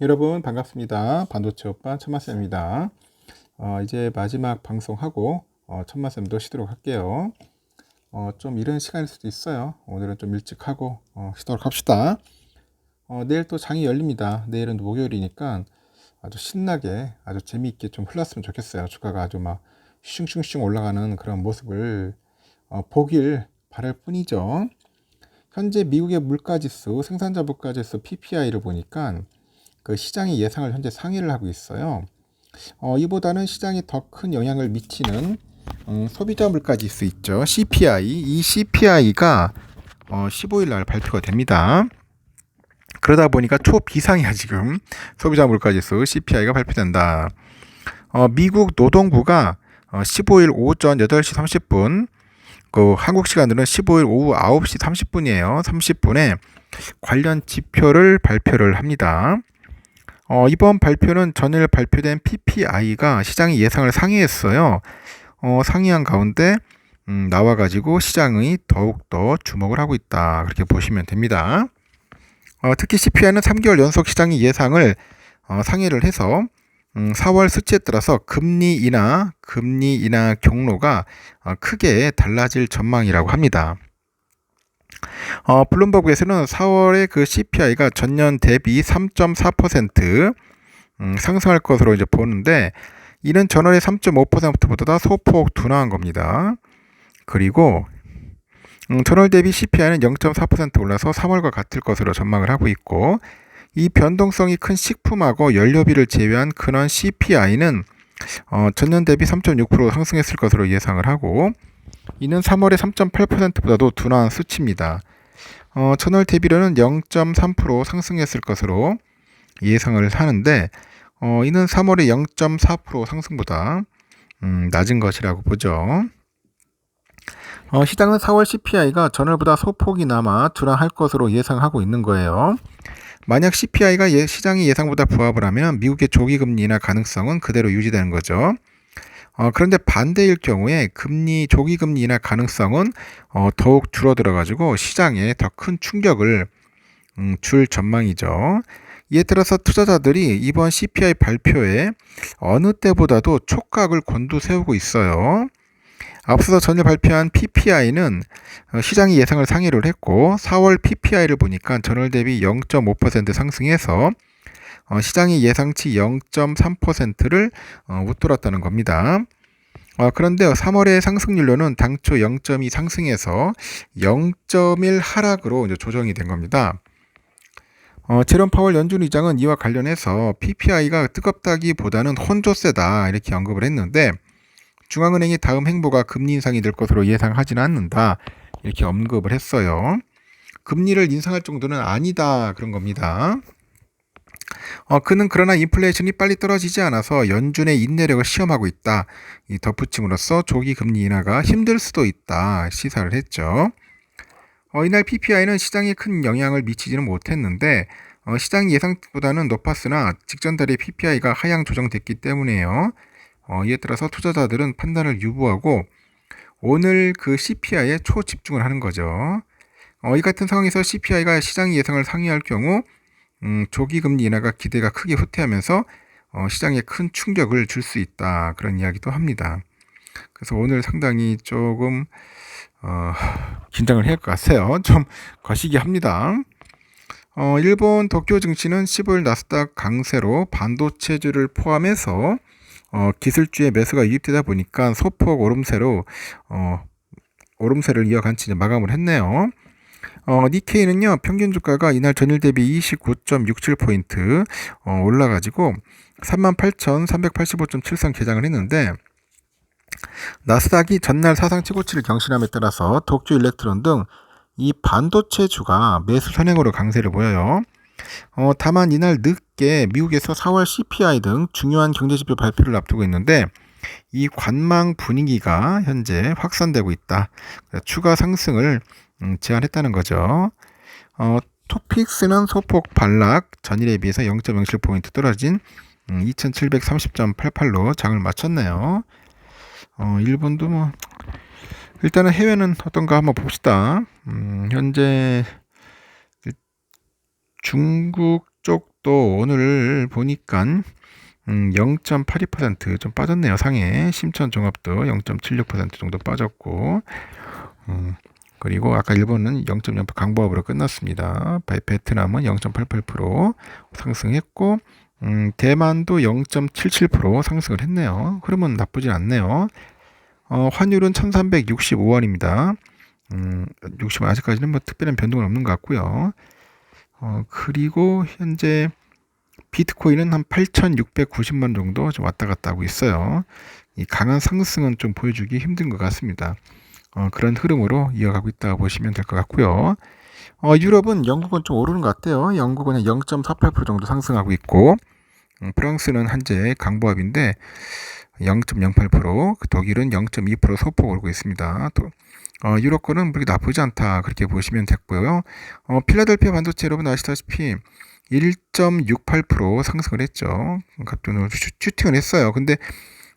여러분 반갑습니다. 반도체 오빠 천마쌤입니다. 이제 마지막 방송하고 천마쌤도 쉬도록 할게요. 좀 이른 시간일 수도 있어요. 오늘은 좀 일찍 하고 쉬도록 합시다. 내일 또 장이 열립니다. 내일은 목요일이니까 아주 신나게 아주 재미있게 좀 흘렀으면 좋겠어요. 주가가 아주 막 슝슝슝 올라가는 그런 모습을 보길 바랄 뿐이죠. 현재 미국의 물가지수, 생산자 물가지수 PPI를 보니까 그 시장이 예상을 현재 상회를 하고 있어요. 이보다는 시장에 더 큰 영향을 미치는 소비자 물가지수 있죠. CPI. 이 CPI가 15일 날 발표가 됩니다. 그러다 보니까 초비상이야 지금. 소비자 물가지수 CPI가 발표된다. 미국 노동부가 15일 오전 8시 30분, 그 한국 시간으로는 15일 오후 9시 30분이에요. 30분에 관련 지표를 발표를 합니다. 이번 발표는 전일 발표된 PPI가 시장의 예상을 상회했어요. 상회한 가운데 나와가지고 시장이 더욱더 주목을 하고 있다. 그렇게 보시면 됩니다. 특히 CPI는 3개월 연속 시장의 예상을 상회를 해서 4월 수치에 따라서 금리 인하 경로가 크게 달라질 전망이라고 합니다. 블룸버그에서는 4월에 그 CPI가 전년 대비 3.4% 상승할 것으로 이제 보는데, 이는 전월의 3.5%보다 소폭 둔화한 겁니다. 그리고 전월 대비 CPI는 0.4% 올라서 3월과 같을 것으로 전망을 하고 있고, 이 변동성이 큰 식품하고 연료비를 제외한 근원 CPI는 전년 대비 3.6% 상승했을 것으로 예상을 하고, 이는 3월의 3.8%보다도 둔화한 수치입니다. 전월 대비로는 0.3% 상승했을 것으로 예상을 하는데, 이는 3월의 0.4% 상승보다 낮은 것이라고 보죠. 시장은 4월 CPI가 전월보다 소폭이나마 둔화할 것으로 예상하고 있는 거예요. 만약 CPI가 시장이 예상보다 부합을 하면 미국의 조기금리 인하 가능성은 그대로 유지되는 거죠. 그런데 반대일 경우에 조기금리 인하 가능성은 더욱 줄어들어가지고 시장에 더 큰 충격을 줄 전망이죠. 이에 따라서 투자자들이 이번 CPI 발표에 어느 때보다도 촉각을 곤두세우고 있어요. 앞서서 전일 발표한 PPI는 시장이 예상을 상회를 했고, 4월 PPI를 보니까 전월 대비 0.5% 상승해서 시장의 예상치 0.3%를 웃돌았다는 겁니다. 그런데 3월의 상승률로는 당초 0.2 상승해서 0.1 하락으로 이제 조정이 된 겁니다. 제롬 파월 연준 의장은 이와 관련해서 PPI가 뜨겁다기보다는 혼조세다 이렇게 언급을 했는데, 중앙은행의 다음 행보가 금리 인상이 될 것으로 예상하지는 않는다 이렇게 언급을 했어요. 금리를 인상할 정도는 아니다 그런 겁니다. 그는 그러나 인플레이션이 빨리 떨어지지 않아서 연준의 인내력을 시험하고 있다. 이 덧붙임으로써 조기 금리 인하가 힘들 수도 있다 시사를 했죠. 이날 PPI는 시장에 큰 영향을 미치지는 못했는데, 시장 예상보다는 높았으나 직전 달에 PPI가 하향 조정됐기 때문에요. 이에 따라서 투자자들은 판단을 유보하고 오늘 그 CPI에 초집중을 하는 거죠. 이 같은 상황에서 CPI가 시장 예상을 상회할 경우 조기금리 인하가 기대가 크게 후퇴하면서 시장에 큰 충격을 줄 수 있다 그런 이야기도 합니다. 그래서 오늘 상당히 조금 긴장을 해야 할 것 같아요. 좀 거시기 합니다. 일본 도쿄 증시는 15일 나스닥 강세로 반도체주를 포함해서 기술주의 매수가 유입되다 보니까 소폭 오름세를 이어간 채 마감을 했네요. 니케이는요, 평균 주가가 이날 전일 대비 29.67포인트 올라가지고 38,385.73 개장을 했는데, 나스닥이 전날 사상 최고치를 경신함에 따라서 도쿄 일렉트론 등 이 반도체주가 매수 선행으로 강세를 보여요. 다만 이날 늦게 미국에서 4월 CPI 등 중요한 경제지표 발표를 앞두고 있는데, 이 관망 분위기가 현재 확산되고 있다. 추가 상승을 제한했다는 거죠. 토픽스는 소폭 반락, 전일에 비해서 0.07포인트 떨어진 2730.88로 장을 마쳤네요. 일본도 일단은 해외는 어떤가 한번 봅시다. 현재 중국 쪽도 오늘 보니까 0.82% 좀 빠졌네요. 상해 심천종합도 0.76% 정도 빠졌고, 그리고 아까 일본은 0.08 강보합으로 끝났습니다. 베트남은 0.88% 상승했고, 대만도 0.77% 상승을 했네요. 흐름은 나쁘진 않네요. 환율은 1365원입니다. 60원 아직까지는 뭐 특별한 변동은 없는 것 같고요. 그리고 현재 비트코인은 한 8,690만 정도 좀 왔다 갔다 하고 있어요. 이 강한 상승은 좀 보여주기 힘든 것 같습니다. 그런 흐름으로 이어가고 있다고 보시면 될 것 같고요. 유럽은 영국은 좀 오르는 것 같아요. 영국은 0.48% 정도 상승하고 있고, 프랑스는 현재 강보합인데 0.08%, 독일은 0.2% 소폭 오르고 있습니다. 또 유럽권은 그렇게 나쁘지 않다 그렇게 보시면 됐고요. 필라델피아 반도체 여러분 아시다시피 1.68% 상승을 했죠. 갑자기 오늘 슈팅을 했어요. 근데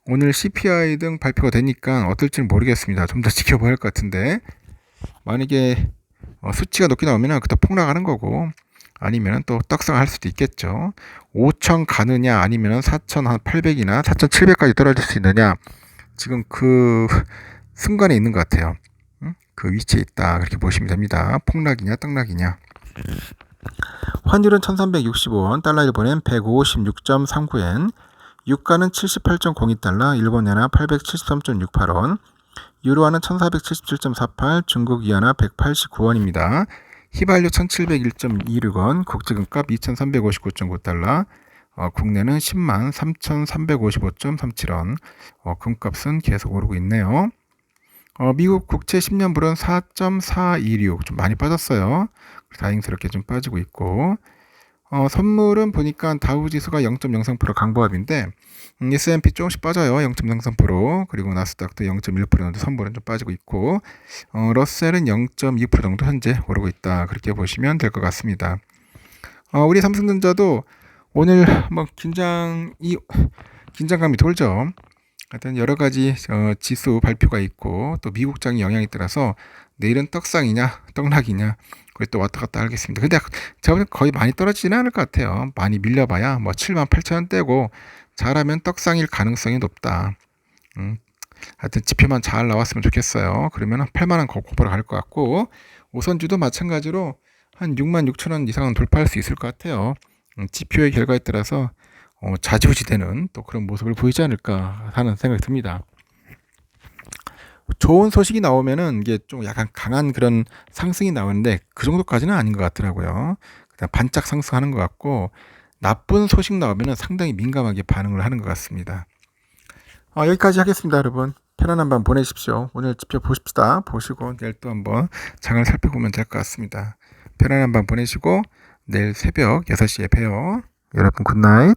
오늘 CPI 등 발표가 되니까 어떨지는 모르겠습니다. 좀 더 지켜봐야 할 것 같은데, 만약에 수치가 높게 나오면 그때 폭락하는 거고, 아니면 또 떡상할 수도 있겠죠. 5천 가느냐 아니면 4,800이나 4,700까지 떨어질 수 있느냐, 지금 그 순간에 있는 것 같아요. 그 위치에 있다 그렇게 보시면 됩니다. 폭락이냐 떡락이냐. 환율은 1365원, 달러 일본엔 156.39엔, 유가는 78.02달러, 일본 엔화 873.68원, 유로화는 1477.48, 중국 위안화 189원입니다. 휘발유 1701.26원, 국제금값 2359.9달러, 국내는 10만 3355.37원, 금값은 계속 오르고 있네요. 미국 국채 10년물은 4.426, 좀 많이 빠졌어요. 다행스럽게 좀 빠지고 있고, 선물은 보니까 다우지수가 0.03% 강보합인데, S&P 조금씩 빠져요. 0.03%, 그리고 나스닥도 0.1% 정도 선물은 좀 빠지고 있고, 러셀은 0.2% 정도 현재 오르고 있다 그렇게 보시면 될 것 같습니다. 우리 삼성전자도 오늘 뭐 긴장감이 돌죠. 하여튼 여러 가지 지수 발표가 있고, 또 미국장의 영향에 따라서 내일은 떡상이냐 떡락이냐 거의 또 왔다 갔다 하겠습니다. 근데 제가 보기엔 거의 많이 떨어지지는 않을 것 같아요. 많이 밀려봐야 뭐 78,000원대고, 잘하면 떡상일 가능성이 높다. 하여튼 지표만 잘 나왔으면 좋겠어요. 그러면 8만원 고보러 갈 것 같고, 오선주도 마찬가지로 한 66,000원 이상은 돌파할 수 있을 것 같아요. 지표의 결과에 따라서 좌지우지되는 또 그런 모습을 보이지 않을까 하는 생각이 듭니다. 좋은 소식이 나오면은 이게 좀 약간 강한 그런 상승이 나오는데, 그 정도까지는 아닌 것 같더라고요. 그냥 반짝 상승하는 것 같고, 나쁜 소식 나오면은 상당히 민감하게 반응을 하는 것 같습니다. 여기까지 하겠습니다, 여러분. 편안한 밤 보내십시오. 오늘 지표 보십시다. 보시고 내일 또 한번 장을 살펴보면 될 것 같습니다. 편안한 밤 보내시고 내일 새벽 6시에 봬요. 여러분 굿나잇.